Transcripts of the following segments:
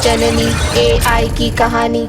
जननी AI की कहानी।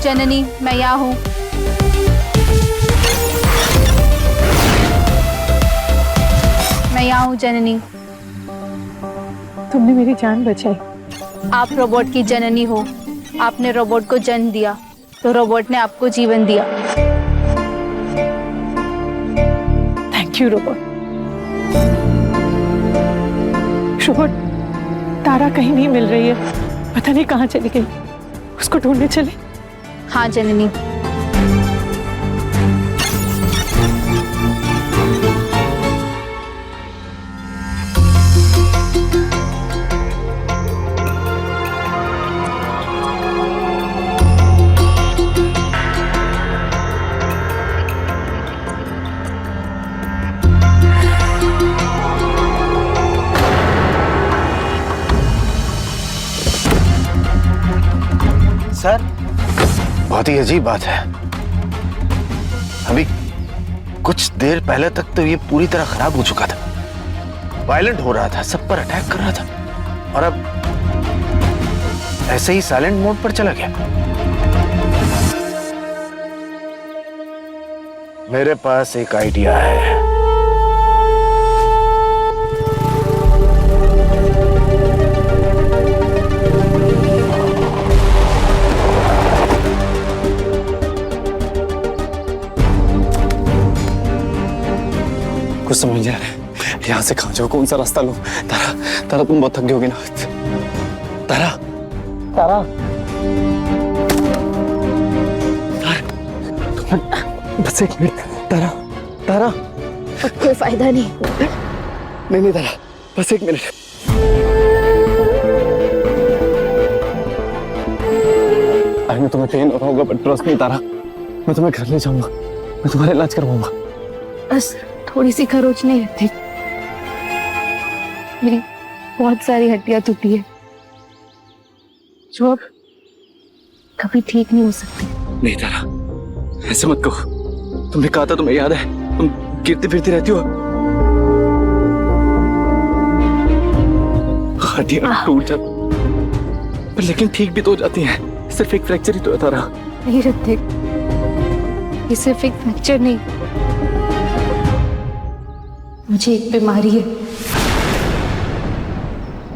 जननी, मैं यहाँ हूँ। मैं यहाँ हूँ जननी। तुमने मेरी जान बचाई। आप रोबोट की जननी हो। आपने रोबोट को जन्म दिया तो रोबोट ने आपको जीवन दिया। Thank you robot. रोबोट, तारा कहीं नहीं मिल रही है, पता नहीं कहाँ चली गई। उसको ढूंढने चले। हाँ जननी। सर, बहुत ही अजीब बात है। अभी कुछ देर पहले तक तो ये पूरी तरह खराब हो चुका था, वायलेंट हो रहा था, सब पर अटैक कर रहा था, और अब ऐसे ही साइलेंट मोड पर चला गया। मेरे पास एक आइडिया है। कुछ समझ नहीं आ रहा है, यहाँ से कहाँ जाओ, कौन सा रास्ता लो। तारा, तारा तुम बहुत थक गई होगी ना। तारा, तारा, बस एक मिनट। तारा, तारा, कोई फायदा नहीं। नहीं तारा, बस एक मिनट। आई मैं तुम्हें पेन हो रहा होगा, बट ट्रस्ट मी तारा, मैं तुम्हें घर ले जाऊंगा, मैं तुम्हारा इलाज करवाऊंगा। बस थोड़ी सी खरोच नहीं रहती। मेरी बहुत सारी हड्डियां टूटी है जो अब कभी ठीक नहीं हो सकती। नहीं तारा, ऐसे मत कहो। तुमने कहा था, तुम्हें याद है, तुम गिरती फिरती रहती हो। हड्डियां टूट जाती पर लेकिन ठीक भी तो हो जाती हैं। सिर्फ एक फ्रैक्चर ही तो है तारा। नहीं ऋतिक, ये सिर्फ एक फ्रैक्चर नहीं, मुझे एक बीमारी है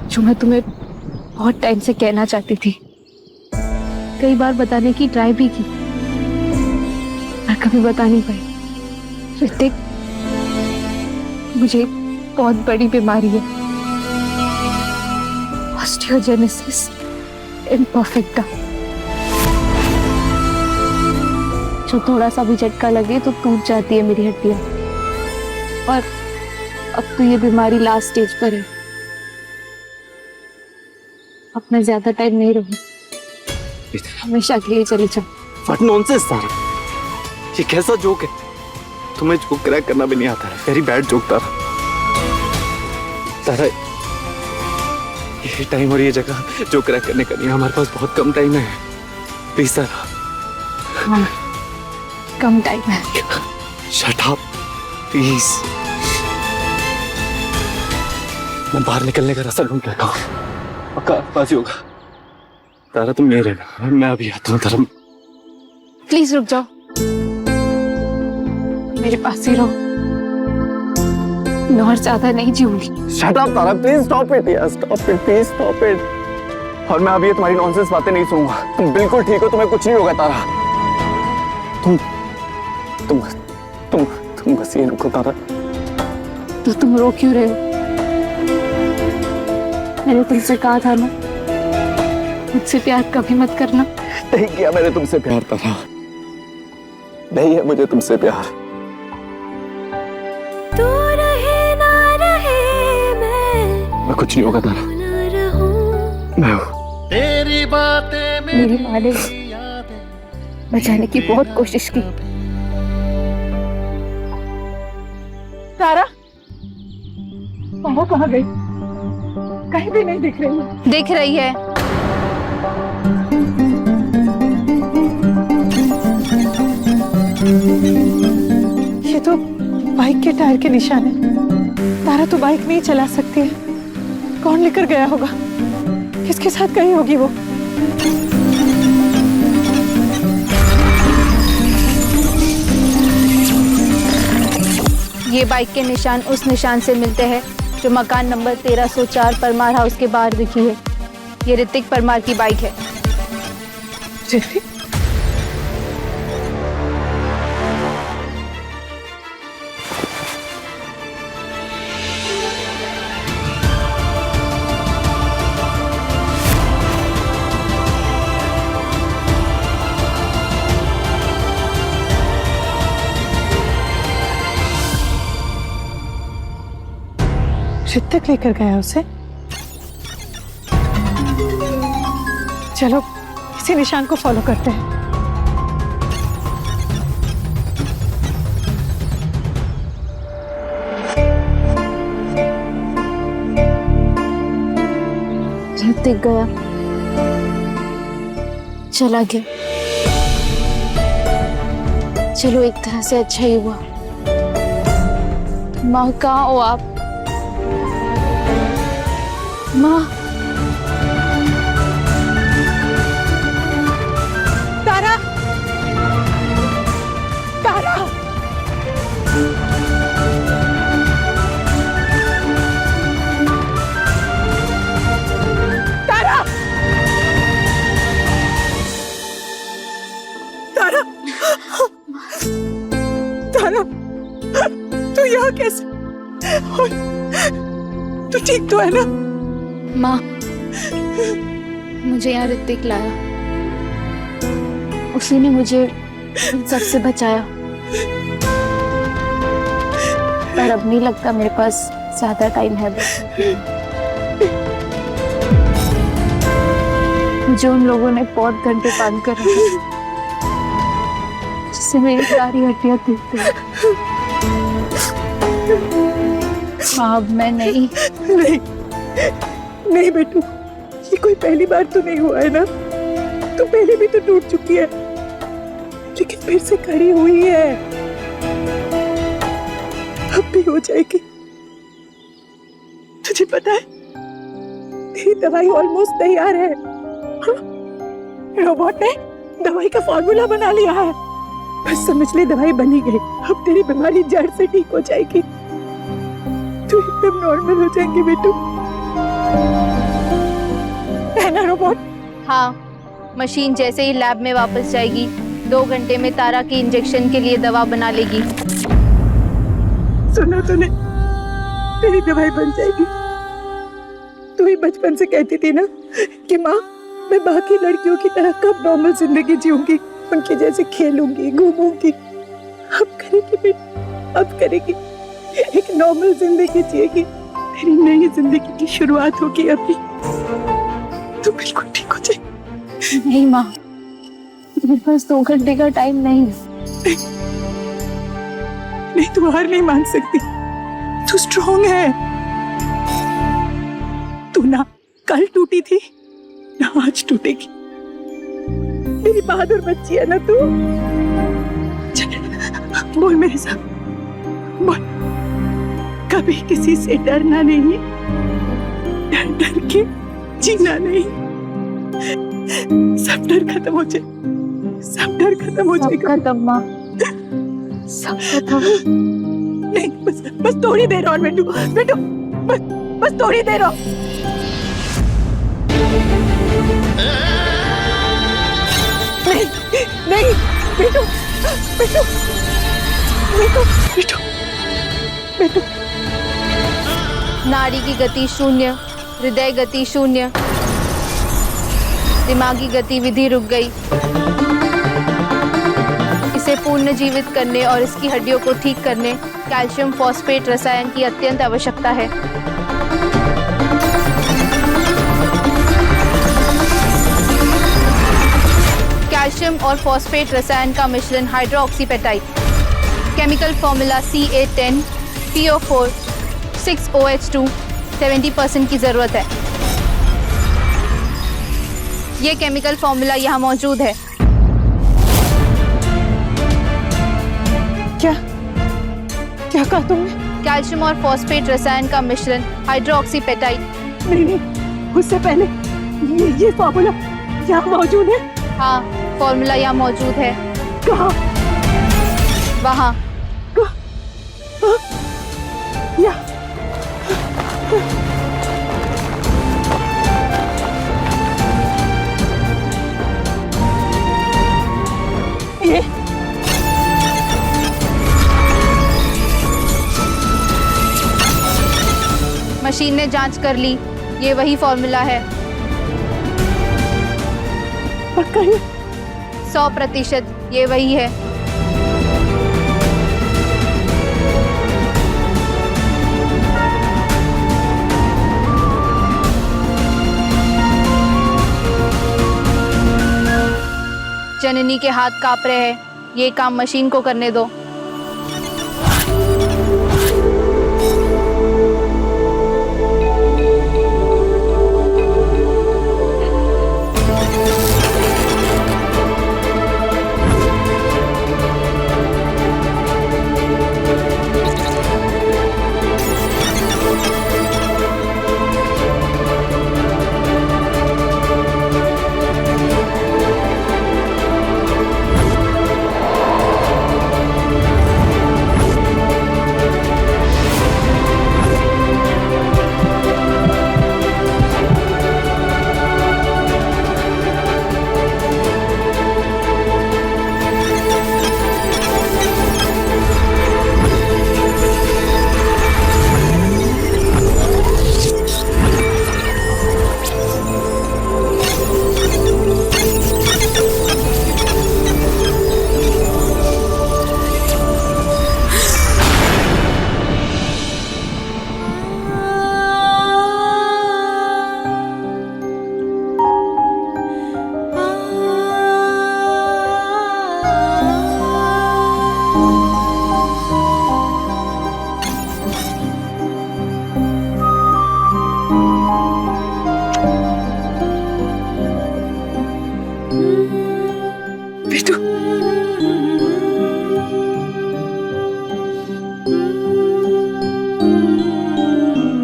जो मैं तुम्हें बहुत टाइम से कहना चाहती थी। कई बार बताने की ट्राई भी की पर कभी बता नहीं पाई। ऋतिक, मुझे बहुत बड़ी बीमारी है, ऑस्टियोजेनेसिस इम्परफेक्टा। जो थोड़ा सा भी झटका लगे तो टूट जाती है मेरी हड्डियां, और अब तो ये बीमारी लास्ट स्टेज पर है। अब मैं ज्यादा टाइम नहीं रहूंगी, हमेशा के लिए चली जाऊं। व्हाट नॉनसेंस तारा, ये कैसा जोक है? तुम्हें जोक क्रैक करना भी नहीं आता है। वेरी बैड जोक तारा। तारा, ये टाइम और ये जगह जोक क्रैक करने का नहीं है। हमारे पास बहुत कम टाइम है। प्लीज तारा। हाँ, कम टाइम है। Shut up please. मैं बाहर निकलने का रास्ता ढूंढ लेता हूँ, पक्का पास ही होगा। तारा तुम यहीं रहना, मैं अभी आता हूँ। तारा प्लीज रुक जाओ, मेरे पास ही रहो, मैं और ज्यादा नहीं जीऊंगी। Shut up Tara, please stop it यार, stop it, please stop it. और मैं अभी तुम्हारी नॉनसेंस बातें नहीं सुनूंगा। तुम बिल्कुल ठीक हो, तुम्हें कुछ नहीं होगा तारा। तुम तुम बस ये रुको तारा। तो तुम रो क्यों रहे हो? मैंने तुमसे कहा था ना, मुझसे प्यार कभी मत करना। नहीं किया मैंने तुमसे प्यार तारा, नहीं है मुझे तुमसे प्यार। तू रहे ना रहे मैं कुछ नहीं होगा तारा, मैं हूँ। मेरी माँ ने बचाने की बहुत कोशिश की। तारा, कहाँ गई? कहीं भी नहीं दिख रही। दिख रही है। ये तो बाइक के टायर के निशान है। तारा तो बाइक नहीं चला सकती है। कौन लेकर गया होगा? किसके साथ गई होगी वो? ये बाइक के निशान उस निशान से मिलते हैं जो मकान नंबर 1304 परमार हाउस के बाहर दिखी है। ये ऋतिक परमार की बाइक है। ऋतिक? ऋतिक लेकर गया उसे? चलो इसी निशान को फॉलो करते हैं। ऋतिक गया, चला गया। चलो एक तरह से अच्छा ही हुआ। माँ कहाँ हो आप? माँ, तारा, तारा, तारा, तारा, तारा, तू यहाँ कैसे? और तू ठीक तो है ना? माँ, मुझे यहाँ ऋतिक लाया। उसी ने मुझे इन सबसे बचाया। पर अब नहीं लगता मेरे पास ज्यादा टाइम है। मुझे उन लोगों ने बहुत घंटे बांध कर रखा, जिससे मेरी सारी हड्डियां टूट गई। हाँ, अब मैं नहीं नहीं बेटू, ये कोई पहली बार तो नहीं हुआ है ना। तू पहले भी तो टूट चुकी है, लेकिन फिर से खड़ी हुई है। अब भी हो जाएगी। तुझे पता है, तेरी दवाई ऑलमोस्ट तैयार है। हाँ? रोबोट ने दवाई का फॉर्मूला बना लिया है। बस समझ ले, दवाई बनी गई। अब तेरी बीमारी जड़ से ठीक हो जाएगी। तू एकदम नॉर्मल हो जाएंगी बेटू, है ना रोबोट? हाँ, मशीन जैसे ही लैब में वापस जाएगी, 2 घंटे में तारा की इंजेक्शन के लिए दवा बना लेगी। सुना तूने? तेरी दवाई बन जाएगी। तू ही बचपन से कहती थी ना कि माँ, मैं बाकी लड़कियों की तरह कब नॉर्मल जिंदगी जीऊंगी, उनके जैसे खेलूंगी, घूमूंगी। अब करेगी बेटा, अब करेगी। एक नॉर्मल जिंदगी जिएगी। तेरी नई जिंदगी की शुरुआत होगी अभी। तू बिल्कुल ठीक हो जाए। नहीं माँ, मेरे पास 2 घंटे का टाइम नहीं है। नहीं, तू हार नहीं मान सकती। तू स्ट्रॉन्ग है। तू ना कल टूटी थी, ना आज टूटेगी। मेरी बहादुर बच्ची है ना तू। चल, बोल मेरे साथ, बोल। कभी किसी से डरना नहीं, डर डर के जीना नहीं। सब डर खत्म हो जाए, सब डर खत्म हो जाएगा। खत्म माँ, सब खत्म। नहीं, बस थोड़ी देर और बेटू, बेटू, बस थोड़ी देर और। नहीं, नहीं, बेटू, बेटू, बेटू बेटू नाड़ी की गति शून्य, हृदय गति शून्य, दिमागी गतिविधि रुक गई। इसे पुनर्जीवित करने और इसकी हड्डियों को ठीक करने कैल्शियम फॉस्फेट रसायन की अत्यंत आवश्यकता है। कैल्शियम और फॉस्फेट रसायन का मिश्रण हाइड्रोक्सीपेटाइट, chemical formula CA10 PO4 6OH2 70% की जरूरत है। ये केमिकल फॉर्मूला यहाँ मौजूद है। क्या क्या कहा तुमने? कैल्शियम और फॉस्फेट रसायन का मिश्रण हाइड्रोक्सीपेटाइट। नहीं नहीं, उससे पहले ये फॉर्मूला यहाँ मौजूद है? हाँ, फॉर्मूला यहाँ मौजूद है। कहाँ? वहाँ। या ये मशीन ने जांच कर ली, ये वही फॉर्मूला है। पक्का है? 100% ये वही है। जननी के हाथ कांप रहे हैं, ये काम मशीन को करने दो। बेटू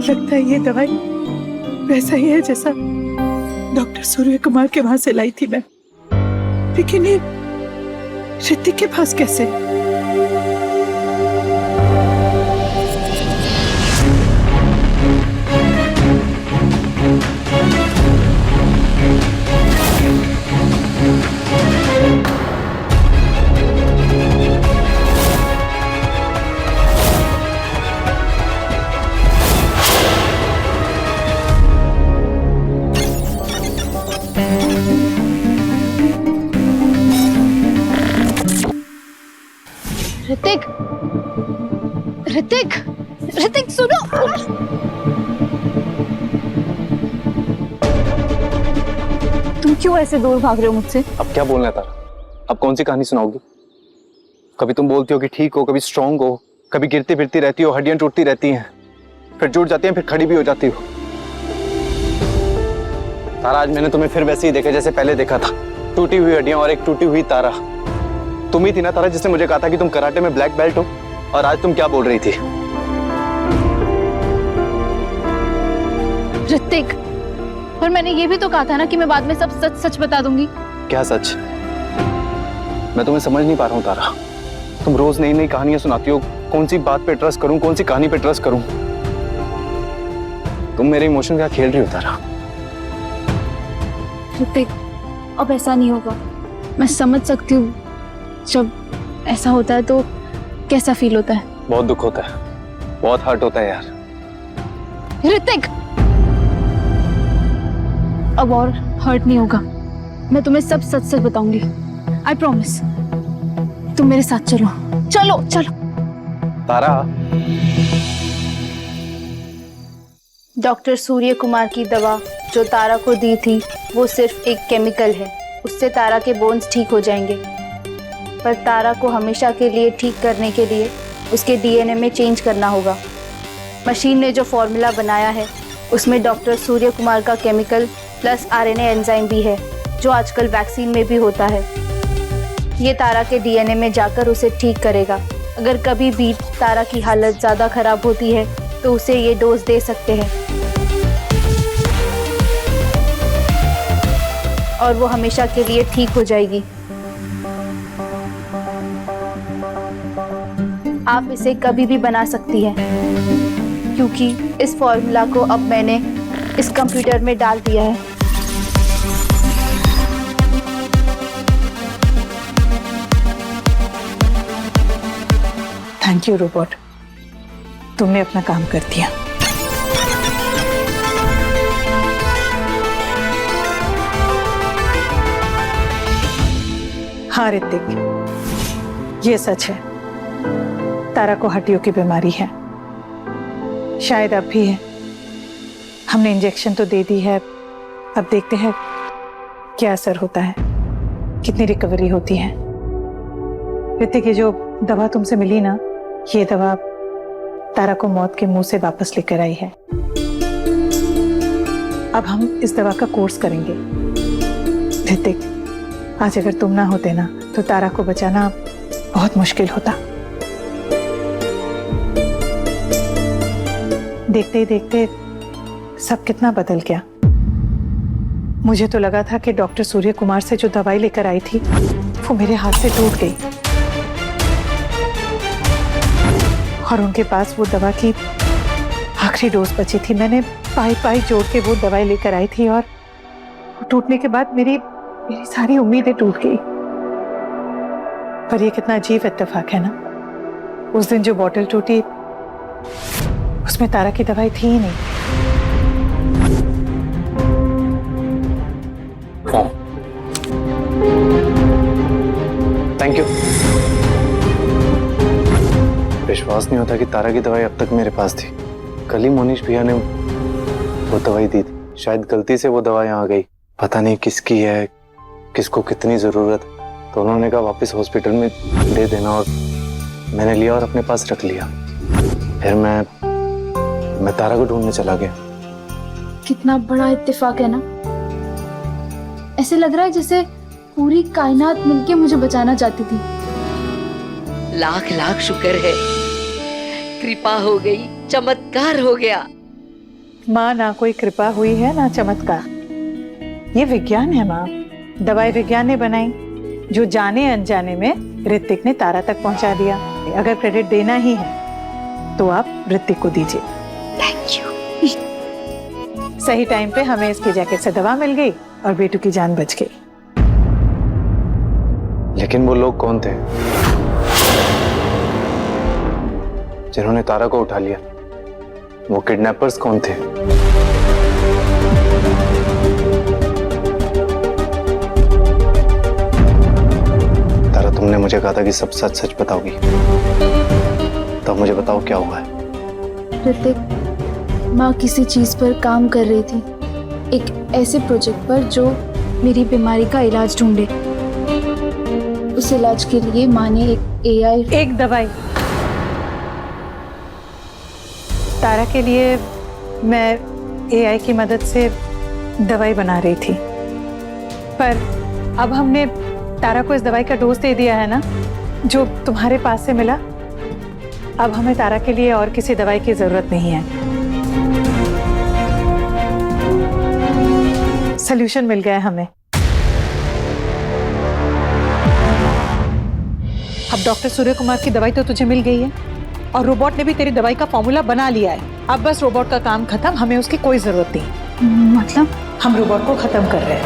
लगता है ये दवाई वैसा ही है जैसा डॉक्टर सूर्य कुमार के वहां से लाई थी मैं, लेकिन ये ऋतिक के पास कैसे? ऋतिक, ऋतिक, ऋतिक सुनो। तुम क्यों ऐसे दूर भाग रहे हो मुझसे? अब क्या बोलना है तारा? अब कौन सी कहानी सुनाओगी? कभी तुम बोलती हो कि ठीक हो, कभी स्ट्रांग हो, कभी गिरती फिरती रहती हो, हड्डियां टूटती रहती हैं, फिर जुड़ जाती हैं, फिर खड़ी भी हो जाती हो। तारा, आज मैंने तुम्हें फिर वैसे ही देखा जैसे पहले देखा था, टूटी हुई हड्डियां और एक टूटी हुई तारा। तुम ही थी ना तारा जिसने मुझे कहा था कि तुम कराटे में ब्लैक बेल्ट हो, और आज तुम क्या बोल रही थी? ऋतिक, और मैंने ये भी तो कहा था ना कि मैं बाद में सब सच सच बता दूंगी। क्या सच? मैं तुम्हें समझ नहीं पा रहा हूँ तारा। तुम रोज नई नई कहानियां सुनाती हो, कौन सी बात पे ट्रस्ट करूं, कौन सी कहानी पे ट्रस्ट करूं? तुम मेरे इमोशन का खेल रही हो तारा। ऋतिक, अब ऐसा नहीं होगा। मैं समझ सकती हूँ, जब ऐसा होता है तो कैसा फील होता है? बहुत दुख होता है, बहुत हर्ट होता है यार। ऋतिक, अब और हर्ट नहीं होगा। मैं तुम्हें सब सच सच बताऊंगी, आई प्रॉमिस। तुम मेरे साथ चलो, चलो चलो। तारा, डॉक्टर सूर्य कुमार की दवा जो तारा को दी थी वो सिर्फ एक केमिकल है, उससे तारा के बोन्स ठीक हो जाएंगे। पर तारा को हमेशा के लिए ठीक करने के लिए उसके डीएनए में चेंज करना होगा। मशीन ने जो फॉर्मूला बनाया है उसमें डॉक्टर सूर्य कुमार का केमिकल प्लस आरएनए एंजाइम भी है, जो आजकल वैक्सीन में भी होता है। ये तारा के डीएनए में जाकर उसे ठीक करेगा। अगर कभी भी तारा की हालत ज़्यादा खराब होती है तो उसे ये डोज दे सकते हैं और वो हमेशा के लिए ठीक हो जाएगी। आप इसे कभी भी बना सकती हैं क्योंकि इस फॉर्मूला को अब मैंने इस कंप्यूटर में डाल दिया है। थैंक यू रोबोट, तुमने अपना काम कर दिया। हाँ ऋतिक, ये सच है, तारा को हड्डियों की बीमारी है। शायद अब भी है। हमने इंजेक्शन तो दे दी है, अब देखते हैं क्या असर होता है, कितनी रिकवरी होती है। ऋतिक, ये जो दवा तुमसे मिली ना, ये दवा तारा को मौत के मुंह से वापस लेकर आई है। अब हम इस दवा का कोर्स करेंगे। ऋतिक, आज अगर तुम ना होते ना तो तारा को बचाना बहुत मुश्किल होता। देखते ही देखते सब कितना बदल गया। मुझे तो लगा था कि डॉक्टर सूर्य कुमार से जो दवाई लेकर आई थी वो मेरे हाथ से टूट गई और उनके पास वो दवा की आखिरी डोज बची थी। मैंने पाई पाई जोड़ के वो दवाई लेकर आई थी और टूटने के बाद मेरी सारी उम्मीदें टूट गई। पर ये कितना अजीब इत्तेफाक है ना, उस दिन जो बोतल टूटी उसमें तारा की दवाई थी ही नहीं। Thank you. विश्वास नहीं होता कि तारा की दवाई अब तक मेरे पास थी। कल ही मोनीश भैया ने वो दवाई दी थी, शायद गलती से वो दवा यहाँ आ गई। पता नहीं किसकी है, किसको कितनी जरूरत है, तो उन्होंने कहा वापस हॉस्पिटल में दे देना और मैंने लिया और अपने पास रख लिया। फिर मैं तारा को ढूंढने चला गया। कितना बड़ा इत्तेफाक है ना। ऐसे लग रहा है जैसे पूरी कायनात मिलके मुझे बचाना चाहती थी। लाख लाख शुक्र है, कृपा हो गई, चमत्कार हो गया। माँ, ना कोई कृपा हुई है ना चमत्कार, ये विज्ञान है माँ। दवाई विज्ञान ने बनाई, जो जाने अनजाने में ऋतिक ने तारा तक पहुंचा दिया। अगर क्रेडिट देना ही है तो आप ऋतिक को दीजिए। Thank you. सही टाइम पे हमें इसकी जैकेट से दवा मिल गई और बेटू की जान बच गई। लेकिन वो लोग कौन थे जिन्होंने तारा को उठा लिया? वो किडनैपर्स कौन थे? तारा, तुमने मुझे कहा था कि सब सच सच बताओगी, तो मुझे बताओ क्या हुआ है? ऋतिक, माँ किसी चीज पर काम कर रही थी, एक ऐसे प्रोजेक्ट पर जो मेरी बीमारी का इलाज ढूंढे। उस इलाज के लिए माँ ने एक दवाई तारा के लिए मैं एआई की मदद से दवाई बना रही थी। पर अब हमने तारा को इस दवाई का डोज दे दिया है ना, जो तुम्हारे पास से मिला। अब हमें तारा के लिए और किसी दवाई की जरूरत नहीं है। सॉल्यूशन मिल गया है हमें। अब डॉक्टर सूर्य कुमार की दवाई तो तुझे मिल गई है और रोबोट ने भी तेरी दवाई का फॉर्मूला बना लिया है। अब बस रोबोट का काम खत्म, हमें उसकी कोई जरूरत नहीं। मतलब हम रोबोट को खत्म कर रहे हैं।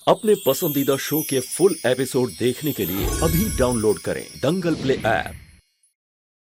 अपने पसंदीदा शो के फुल एपिसोड देखने के लिए अभी डाउनलोड करें दंगल प्ले ऐप।